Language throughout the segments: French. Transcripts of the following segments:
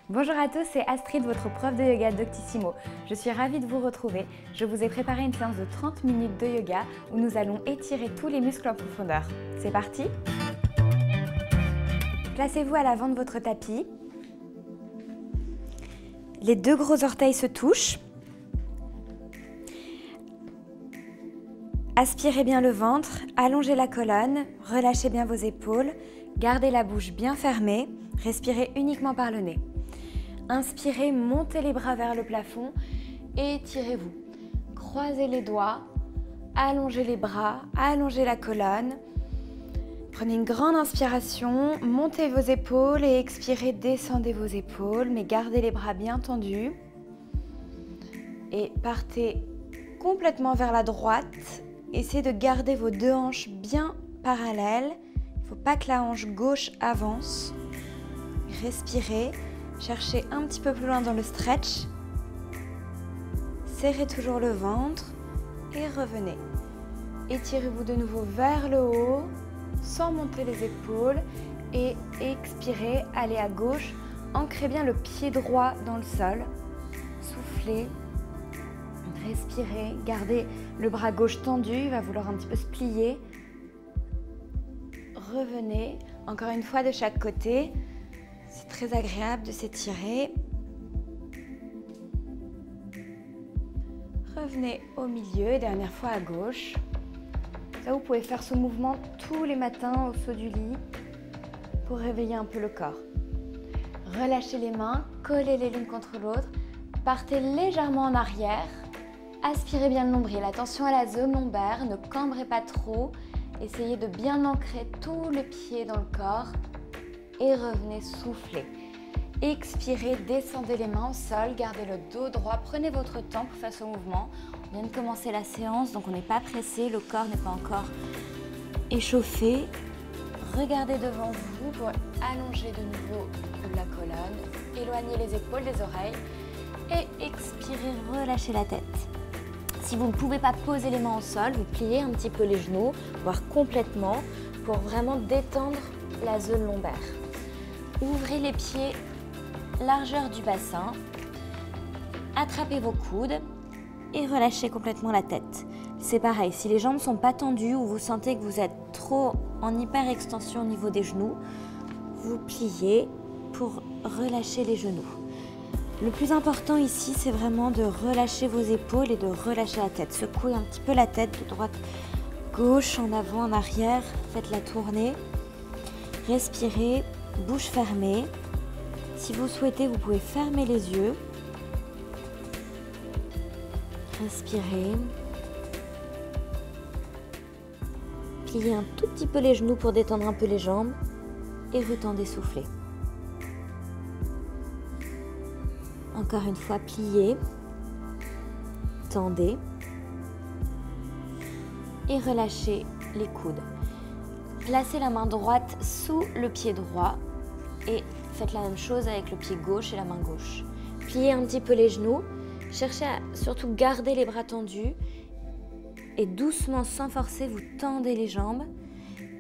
Bonjour à tous, c'est Astrid, votre prof de yoga Doctissimo. Je suis ravie de vous retrouver. Je vous ai préparé une séance de 30 minutes de yoga où nous allons étirer tous les muscles en profondeur. C'est parti! Placez-vous à l'avant de votre tapis. Les deux gros orteils se touchent. Aspirez bien le ventre, allongez la colonne, relâchez bien vos épaules, gardez la bouche bien fermée, respirez uniquement par le nez. Inspirez, montez les bras vers le plafond et étirez-vous. Croisez les doigts, allongez les bras, allongez la colonne. Prenez une grande inspiration, montez vos épaules et expirez, descendez vos épaules, mais gardez les bras bien tendus. Et partez complètement vers la droite. Essayez de garder vos deux hanches bien parallèles. Il ne faut pas que la hanche gauche avance. Respirez. Cherchez un petit peu plus loin dans le stretch. Serrez toujours le ventre et revenez. Étirez-vous de nouveau vers le haut sans monter les épaules et expirez, allez à gauche. Ancrez bien le pied droit dans le sol. Soufflez. Respirez, gardez le bras gauche tendu, il va vouloir un petit peu se plier. Revenez, encore une fois de chaque côté. C'est très agréable de s'étirer. Revenez au milieu, dernière fois à gauche. Là, vous pouvez faire ce mouvement tous les matins au saut du lit pour réveiller un peu le corps. Relâchez les mains, collez les l'une contre l'autre. Partez légèrement en arrière. Aspirez bien le nombril, attention à la zone lombaire, ne cambrez pas trop. Essayez de bien ancrer tout le pied dans le corps et revenez souffler. Expirez, descendez les mains au sol, gardez le dos droit, prenez votre temps pour faire ce mouvement. On vient de commencer la séance, donc on n'est pas pressé, le corps n'est pas encore échauffé. Regardez devant vous pour allonger de nouveau la colonne, éloignez les épaules des oreilles et expirez, relâchez la tête. Si vous ne pouvez pas poser les mains au sol, vous pliez un petit peu les genoux, voire complètement, pour vraiment détendre la zone lombaire. Ouvrez les pieds, largeur du bassin, attrapez vos coudes et relâchez complètement la tête. C'est pareil, si les jambes ne sont pas tendues ou vous sentez que vous êtes trop en hyper-extension au niveau des genoux, vous pliez pour relâcher les genoux. Le plus important ici, c'est vraiment de relâcher vos épaules et de relâcher la tête. Secouez un petit peu la tête de droite, gauche, en avant, en arrière. Faites-la tourner. Respirez, bouche fermée. Si vous souhaitez, vous pouvez fermer les yeux. Respirez. Pliez un tout petit peu les genoux pour détendre un peu les jambes. Et retendez, soufflez. Encore une fois, pliez, tendez et relâchez les coudes. Placez la main droite sous le pied droit et faites la même chose avec le pied gauche et la main gauche. Pliez un petit peu les genoux, cherchez à surtout garder les bras tendus et doucement, sans forcer, vous tendez les jambes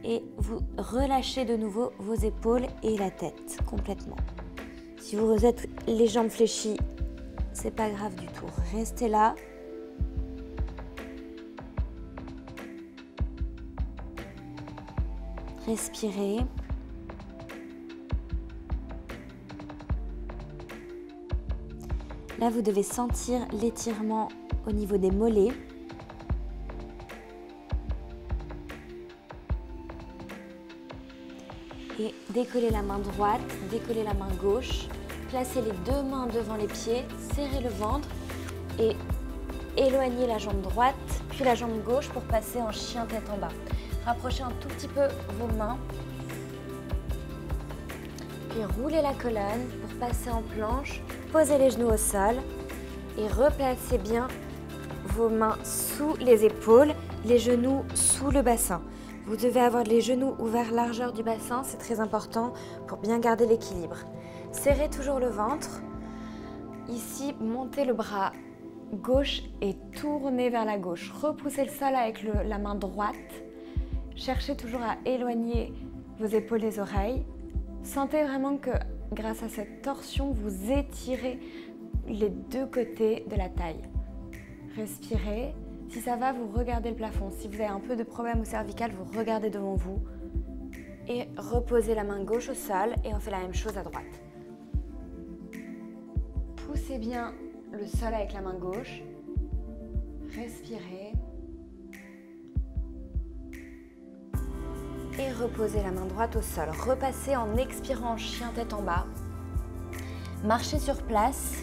et vous relâchez de nouveau vos épaules et la tête complètement. Si vous êtes les jambes fléchies, c'est pas grave du tout. Restez là. Respirez. Là, vous devez sentir l'étirement au niveau des mollets. Et décollez la main droite, décollez la main gauche, placez les deux mains devant les pieds, serrez le ventre et éloignez la jambe droite, puis la jambe gauche pour passer en chien tête en bas. Rapprochez un tout petit peu vos mains, puis roulez la colonne pour passer en planche, posez les genoux au sol et replacez bien vos mains sous les épaules, les genoux sous le bassin. Vous devez avoir les genoux ouverts largeur du bassin, c'est très important pour bien garder l'équilibre. Serrez toujours le ventre. Ici, montez le bras gauche et tournez vers la gauche. Repoussez le sol avec la main droite. Cherchez toujours à éloigner vos épaules des oreilles. Sentez vraiment que grâce à cette torsion, vous étirez les deux côtés de la taille. Respirez. Si ça va, vous regardez le plafond. Si vous avez un peu de problème au cervical, vous regardez devant vous. Et reposez la main gauche au sol et on fait la même chose à droite. Poussez bien le sol avec la main gauche. Respirez. Et reposez la main droite au sol. Repassez en expirant en chien tête en bas. Marchez sur place.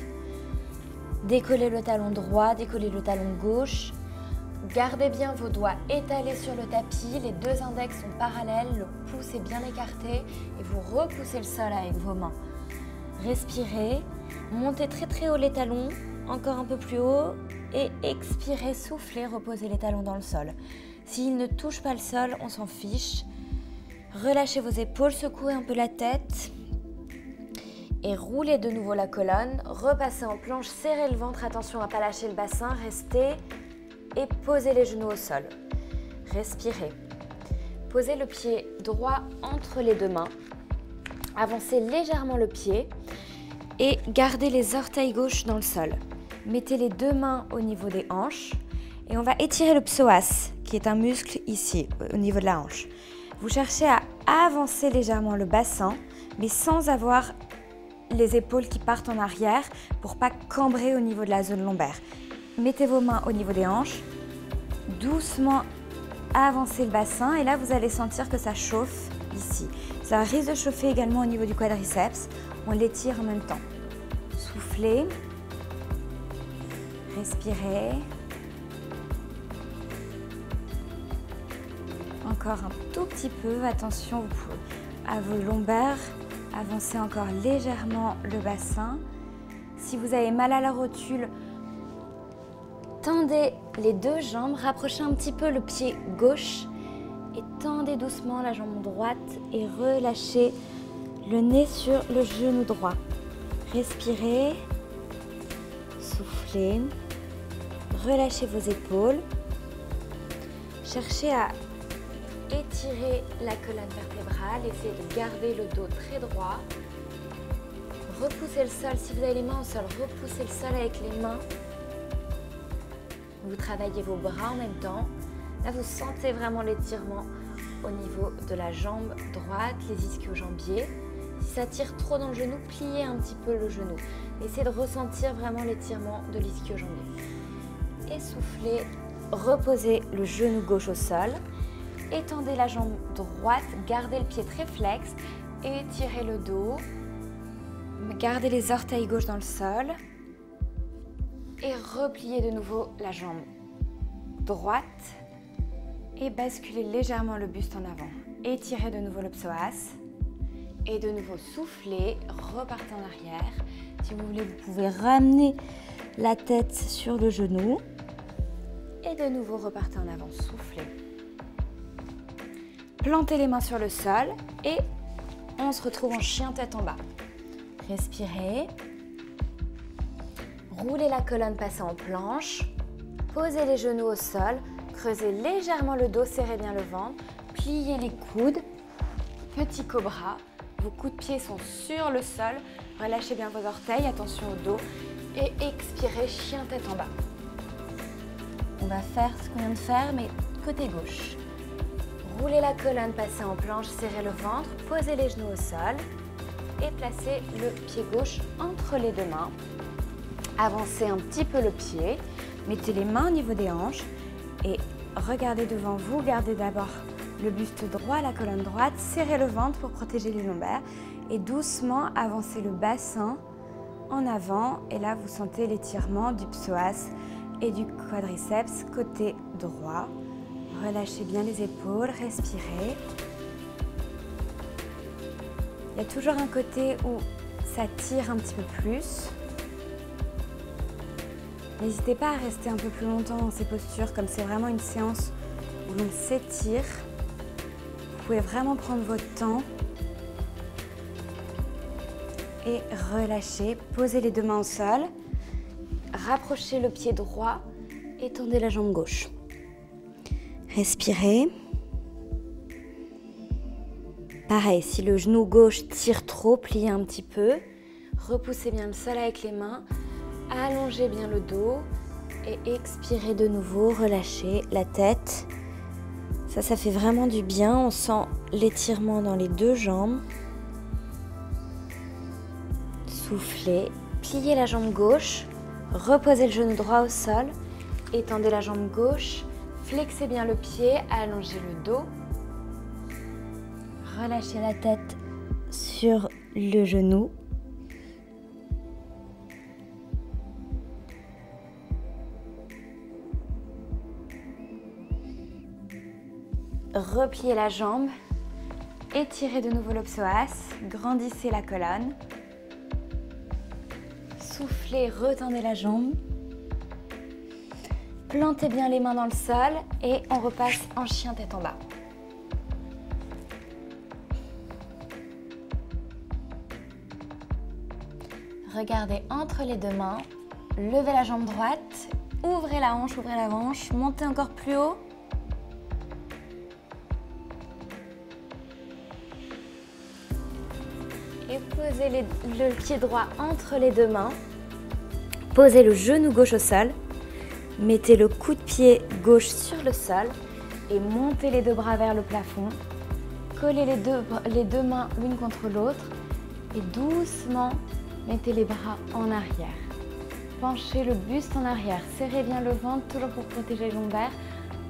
Décollez le talon droit, décollez le talon gauche. Gardez bien vos doigts étalés sur le tapis. Les deux index sont parallèles. Le pouce est bien écarté. Et vous repoussez le sol avec vos mains. Respirez. Montez très très haut les talons. Encore un peu plus haut. Et expirez, soufflez, reposez les talons dans le sol. S'ils ne touchent pas le sol, on s'en fiche. Relâchez vos épaules, secouez un peu la tête. Et roulez de nouveau la colonne. Repassez en planche, serrez le ventre. Attention à ne pas lâcher le bassin. Restez. Et posez les genoux au sol. Respirez. Posez le pied droit entre les deux mains. Avancez légèrement le pied. Et gardez les orteils gauches dans le sol. Mettez les deux mains au niveau des hanches. Et on va étirer le psoas, qui est un muscle ici, au niveau de la hanche. Vous cherchez à avancer légèrement le bassin, mais sans avoir les épaules qui partent en arrière pour ne pas cambrer au niveau de la zone lombaire. Mettez vos mains au niveau des hanches, doucement avancez le bassin et là vous allez sentir que ça chauffe ici. Ça risque de chauffer également au niveau du quadriceps, on l'étire en même temps. Soufflez, respirez. Encore un tout petit peu, attention à vos lombaires, avancez encore légèrement le bassin. Si vous avez mal à la rotule, tendez les deux jambes, rapprochez un petit peu le pied gauche et tendez doucement la jambe droite et relâchez le nez sur le genou droit. Respirez, soufflez, relâchez vos épaules, cherchez à étirez la colonne vertébrale, essayez de garder le dos très droit. Repoussez le sol, si vous avez les mains au sol, repoussez le sol avec les mains. Vous travaillez vos bras en même temps. Là, vous sentez vraiment l'étirement au niveau de la jambe droite, les ischio-jambiers. Si ça tire trop dans le genou, pliez un petit peu le genou. Essayez de ressentir vraiment l'étirement de l'ischio-jambier. Et soufflez, reposez le genou gauche au sol. Étendez la jambe droite, gardez le pied très flex, étirez le dos, gardez les orteils gauche dans le sol et repliez de nouveau la jambe droite et basculez légèrement le buste en avant. Étirez de nouveau le psoas et de nouveau soufflez, repartez en arrière. Si vous voulez, vous pouvez ramener la tête sur le genou et de nouveau repartez en avant, soufflez. Plantez les mains sur le sol et on se retrouve en chien tête en bas. Respirez. Roulez la colonne, passez en planche. Posez les genoux au sol. Creusez légèrement le dos, serrez bien le ventre. Pliez les coudes. Petit cobra. Vos coups de pied sont sur le sol. Relâchez bien vos orteils, attention au dos. Et expirez, chien tête en bas. On va faire ce qu'on vient de faire, mais côté gauche. Roulez la colonne, passez en planche, serrez le ventre, posez les genoux au sol et placez le pied gauche entre les deux mains. Avancez un petit peu le pied, mettez les mains au niveau des hanches et regardez devant vous. Gardez d'abord le buste droit, la colonne droite, serrez le ventre pour protéger les lombaires et doucement avancez le bassin en avant. Et là, vous sentez l'étirement du psoas et du quadriceps côté droit. Relâchez bien les épaules, respirez. Il y a toujours un côté où ça tire un petit peu plus. N'hésitez pas à rester un peu plus longtemps dans ces postures, comme c'est vraiment une séance où l'on s'étire. Vous pouvez vraiment prendre votre temps et relâchez. Posez les deux mains au sol, rapprochez le pied droit et tendez la jambe gauche. Respirez. Pareil, si le genou gauche tire trop, pliez un petit peu. Repoussez bien le sol avec les mains. Allongez bien le dos. Et expirez de nouveau, relâchez la tête. Ça fait vraiment du bien. On sent l'étirement dans les deux jambes. Soufflez. Pliez la jambe gauche. Reposez le genou droit au sol. Étendez la jambe gauche. Flexez bien le pied. Allongez le dos. Relâchez la tête sur le genou. Repliez la jambe. Étirez de nouveau le psoas. Grandissez la colonne. Soufflez, retendez la jambe. Plantez bien les mains dans le sol et on repasse en chien tête en bas. Regardez entre les deux mains, levez la jambe droite, ouvrez la hanche, montez encore plus haut. Et posez le pied droit entre les deux mains. Posez le genou gauche au sol. Mettez le coup de pied gauche sur le sol et montez les deux bras vers le plafond. Collez les deux mains l'une contre l'autre et doucement mettez les bras en arrière. Penchez le buste en arrière, serrez bien le ventre, toujours pour protéger les lombaires.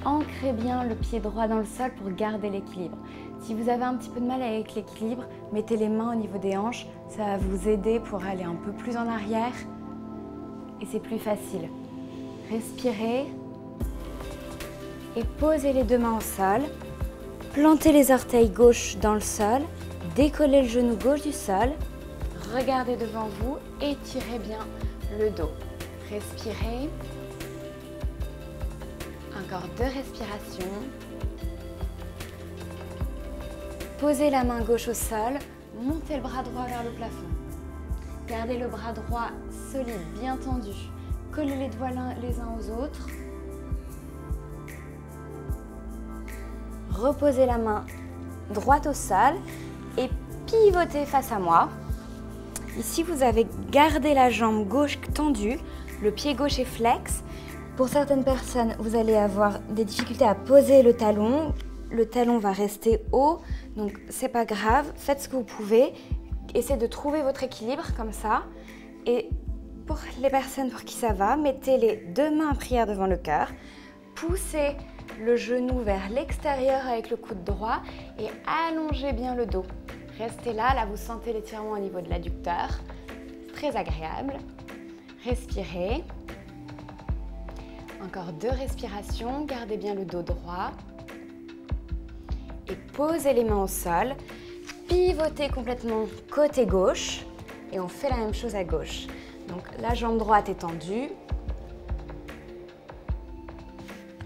Ancrez bien le pied droit dans le sol pour garder l'équilibre. Si vous avez un petit peu de mal avec l'équilibre, mettez les mains au niveau des hanches. Ça va vous aider pour aller un peu plus en arrière et c'est plus facile. Respirez et posez les deux mains au sol. Plantez les orteils gauche dans le sol. Décollez le genou gauche du sol. Regardez devant vous, étirez bien le dos. Respirez. Encore 2 respirations. Posez la main gauche au sol, montez le bras droit vers le plafond. Gardez le bras droit solide, bien tendu. Collez les doigts les uns aux autres. Reposez la main droite au sol et pivotez face à moi. Ici, vous avez gardé la jambe gauche tendue, le pied gauche est flex. Pour certaines personnes, vous allez avoir des difficultés à poser le talon. Le talon va rester haut, donc c'est pas grave. Faites ce que vous pouvez. Essayez de trouver votre équilibre comme ça. Et pour les personnes pour qui ça va, mettez les deux mains en prière devant le cœur. Poussez le genou vers l'extérieur avec le coude droit et allongez bien le dos. Restez là, vous sentez l'étirement au niveau de l'adducteur. C'est très agréable. Respirez. Encore 2 respirations, gardez bien le dos droit. Et posez les mains au sol. Pivotez complètement côté gauche. Et on fait la même chose à gauche. Donc la jambe droite est tendue.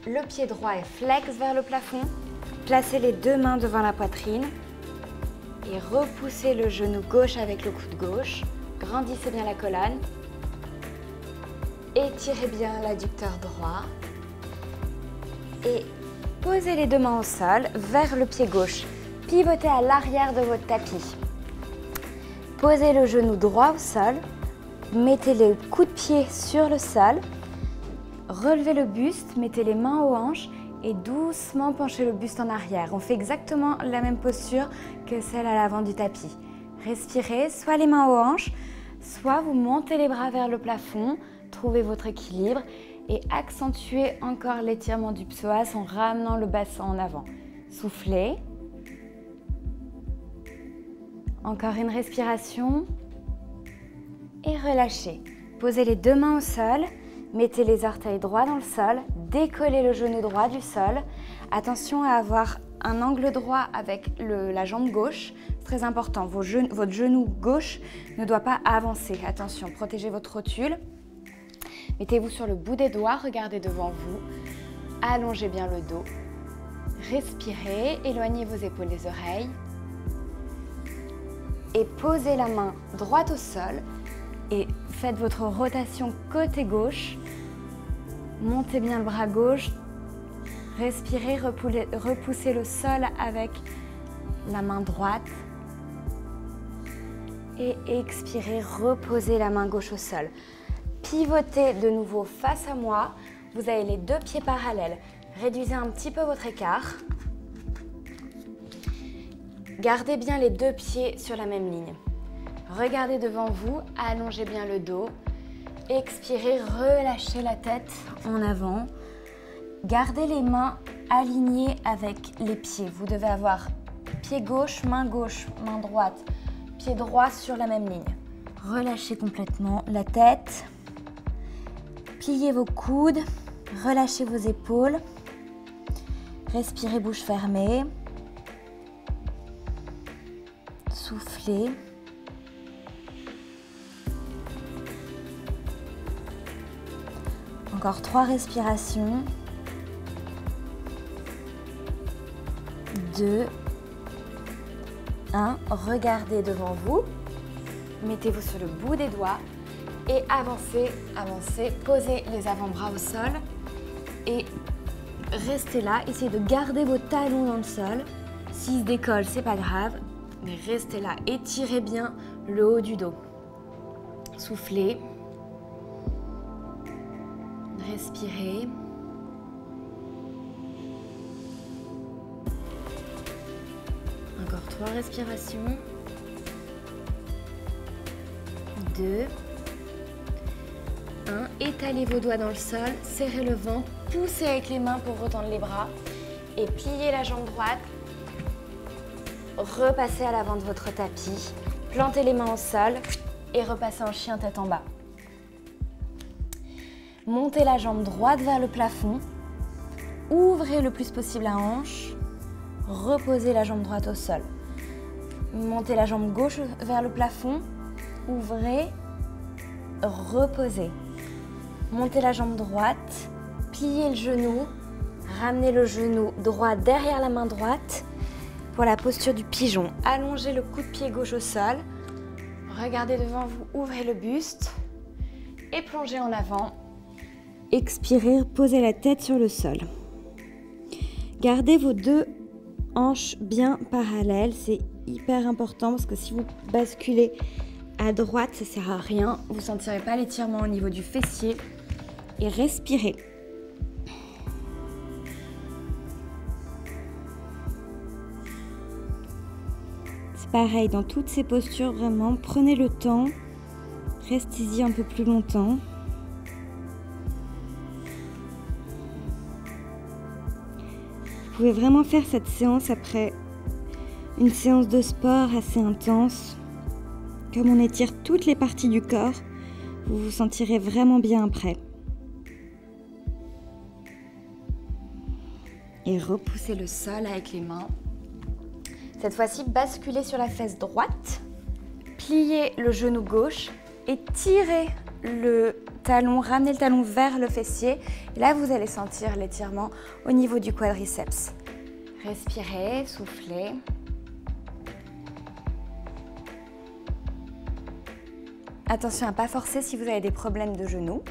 Le pied droit est flex vers le plafond. Placez les deux mains devant la poitrine. Et repoussez le genou gauche avec le coude gauche. Grandissez bien la colonne. Étirez bien l'adducteur droit. Et posez les deux mains au sol vers le pied gauche. Pivotez à l'arrière de votre tapis. Posez le genou droit au sol. Mettez le coup de pied sur le sol. Relevez le buste, mettez les mains aux hanches et doucement penchez le buste en arrière. On fait exactement la même posture que celle à l'avant du tapis. Respirez, soit les mains aux hanches, soit vous montez les bras vers le plafond, trouvez votre équilibre et accentuez encore l'étirement du psoas en ramenant le bassin en avant. Soufflez. Encore une respiration et relâchez. Posez les deux mains au sol. Mettez les orteils droits dans le sol, décollez le genou droit du sol. Attention à avoir un angle droit avec la jambe gauche, c'est très important. Votre genou gauche ne doit pas avancer. Attention, protégez votre rotule. Mettez-vous sur le bout des doigts, regardez devant vous. Allongez bien le dos. Respirez, éloignez vos épaules des oreilles. Et posez la main droite au sol. Et faites votre rotation côté gauche. Montez bien le bras gauche. Respirez, repoussez le sol avec la main droite. Et expirez, reposez la main gauche au sol. Pivotez de nouveau face à moi. Vous avez les deux pieds parallèles. Réduisez un petit peu votre écart. Gardez bien les deux pieds sur la même ligne. Regardez devant vous, allongez bien le dos. Expirez, relâchez la tête en avant. Gardez les mains alignées avec les pieds. Vous devez avoir pied gauche, main droite, pied droit sur la même ligne. Relâchez complètement la tête. Pliez vos coudes, relâchez vos épaules. Respirez bouche fermée. Soufflez. Encore 3 respirations. 2, 1. Regardez devant vous. Mettez-vous sur le bout des doigts et avancez, avancez. Posez les avant-bras au sol et restez là. Essayez de garder vos talons dans le sol. S'ils se décollent, c'est pas grave, mais restez là. Étirez bien le haut du dos. Soufflez. Respirez. Encore 3 respirations. 2, 1. Étalez vos doigts dans le sol, serrez le ventre, poussez avec les mains pour retendre les bras et pliez la jambe droite. Repassez à l'avant de votre tapis, plantez les mains au sol et repassez en chien tête en bas. Montez la jambe droite vers le plafond, ouvrez le plus possible la hanche, reposez la jambe droite au sol. Montez la jambe gauche vers le plafond, ouvrez, reposez. Montez la jambe droite, pliez le genou, ramenez le genou droit derrière la main droite pour la posture du pigeon. Allongez le coup de pied gauche au sol, regardez devant vous, ouvrez le buste et plongez en avant. Expirez, posez la tête sur le sol. Gardez vos deux hanches bien parallèles, c'est hyper important parce que si vous basculez à droite, ça ne sert à rien. Vous ne sentirez pas l'étirement au niveau du fessier. Et respirez. C'est pareil, dans toutes ces postures, vraiment, prenez le temps. Restez-y un peu plus longtemps. Vous pouvez vraiment faire cette séance après une séance de sport assez intense. Comme on étire toutes les parties du corps, vous vous sentirez vraiment bien après. Et repoussez le sol avec les mains. Cette fois-ci, basculez sur la fesse droite, pliez le genou gauche et tirez le talon, ramenez le talon vers le fessier. Et là, vous allez sentir l'étirement au niveau du quadriceps. Respirez, soufflez. Attention à ne pas forcer si vous avez des problèmes de genoux.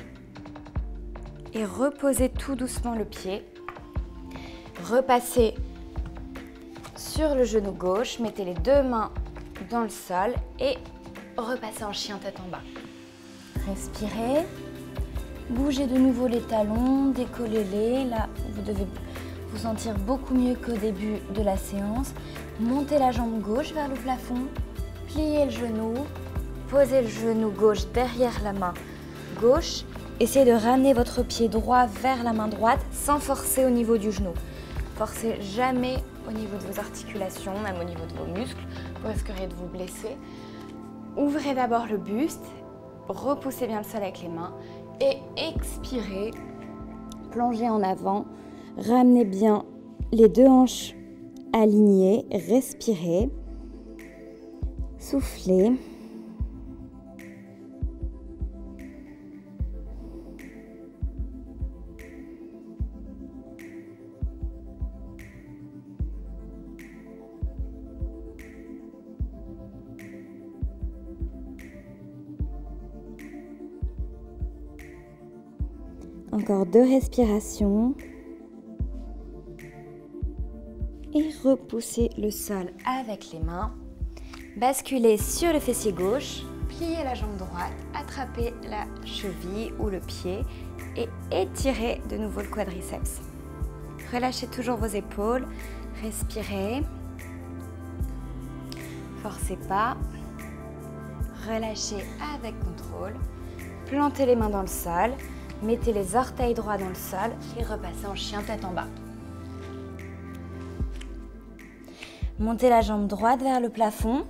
Et reposez tout doucement le pied. Repassez sur le genou gauche, mettez les deux mains dans le sol et repassez en chien tête en bas. Respirez. Bougez de nouveau les talons, décollez-les. Là, vous devez vous sentir beaucoup mieux qu'au début de la séance. Montez la jambe gauche vers le plafond, pliez le genou, posez le genou gauche derrière la main gauche. Essayez de ramener votre pied droit vers la main droite sans forcer au niveau du genou. Forcez jamais au niveau de vos articulations, même au niveau de vos muscles. Vous risquerez de vous blesser. Ouvrez d'abord le buste, repoussez bien le sol avec les mains et expirez. Plongez en avant, ramenez bien les deux hanches alignées, respirez, soufflez. Encore 2 respirations. Et repoussez le sol avec les mains. Basculez sur le fessier gauche, pliez la jambe droite, attrapez la cheville ou le pied et étirez de nouveau le quadriceps. Relâchez toujours vos épaules, respirez. Forcez pas. Relâchez avec contrôle. Plantez les mains dans le sol. Mettez les orteils droits dans le sol et repassez en chien tête en bas. Montez la jambe droite vers le plafond.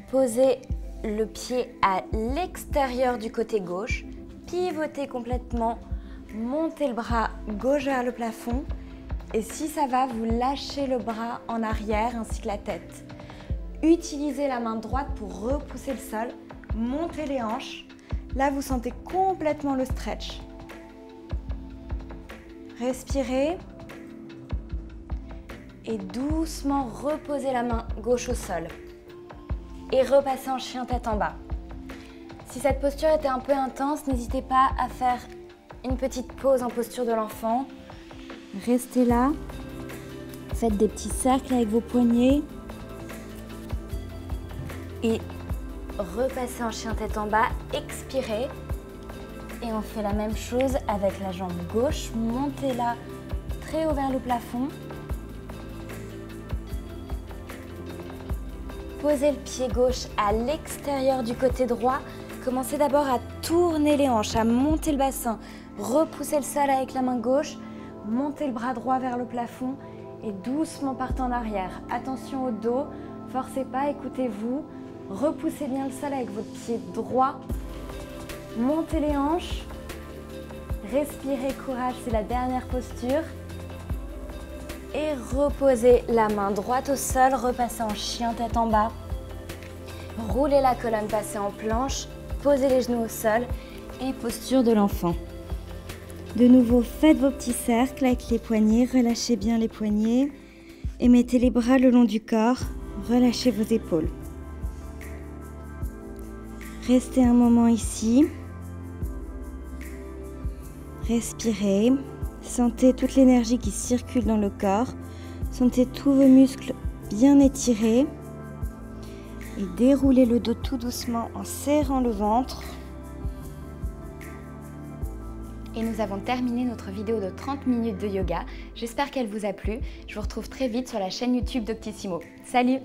Posez le pied à l'extérieur du côté gauche. Pivotez complètement. Montez le bras gauche vers le plafond. Et si ça va, vous lâchez le bras en arrière ainsi que la tête. Utilisez la main droite pour repousser le sol. Montez les hanches. Là, vous sentez complètement le stretch. Respirez. Et doucement reposez la main gauche au sol. Et repassez en chien tête en bas. Si cette posture était un peu intense, n'hésitez pas à faire une petite pause en posture de l'enfant. Restez là, faites des petits cercles avec vos poignets et repassez en chien tête en bas, expirez et on fait la même chose avec la jambe gauche, montez-la très haut vers le plafond, posez le pied gauche à l'extérieur du côté droit, commencez d'abord à tourner les hanches, à monter le bassin, repoussez le sol avec la main gauche, montez le bras droit vers le plafond et doucement partez en arrière. Attention au dos, forcez pas, écoutez-vous. Repoussez bien le sol avec votre pied droit. Montez les hanches. Respirez, courage, c'est la dernière posture. Et reposez la main droite au sol, repassez en chien tête en bas. Roulez la colonne, passez en planche, posez les genoux au sol et posture de l'enfant. De nouveau, faites vos petits cercles avec les poignets, relâchez bien les poignets et mettez les bras le long du corps, relâchez vos épaules. Restez un moment ici, respirez, sentez toute l'énergie qui circule dans le corps, sentez tous vos muscles bien étirés et déroulez le dos tout doucement en serrant le ventre. Et nous avons terminé notre vidéo de 30 minutes de yoga. J'espère qu'elle vous a plu. Je vous retrouve très vite sur la chaîne YouTube Doctissimo. Salut!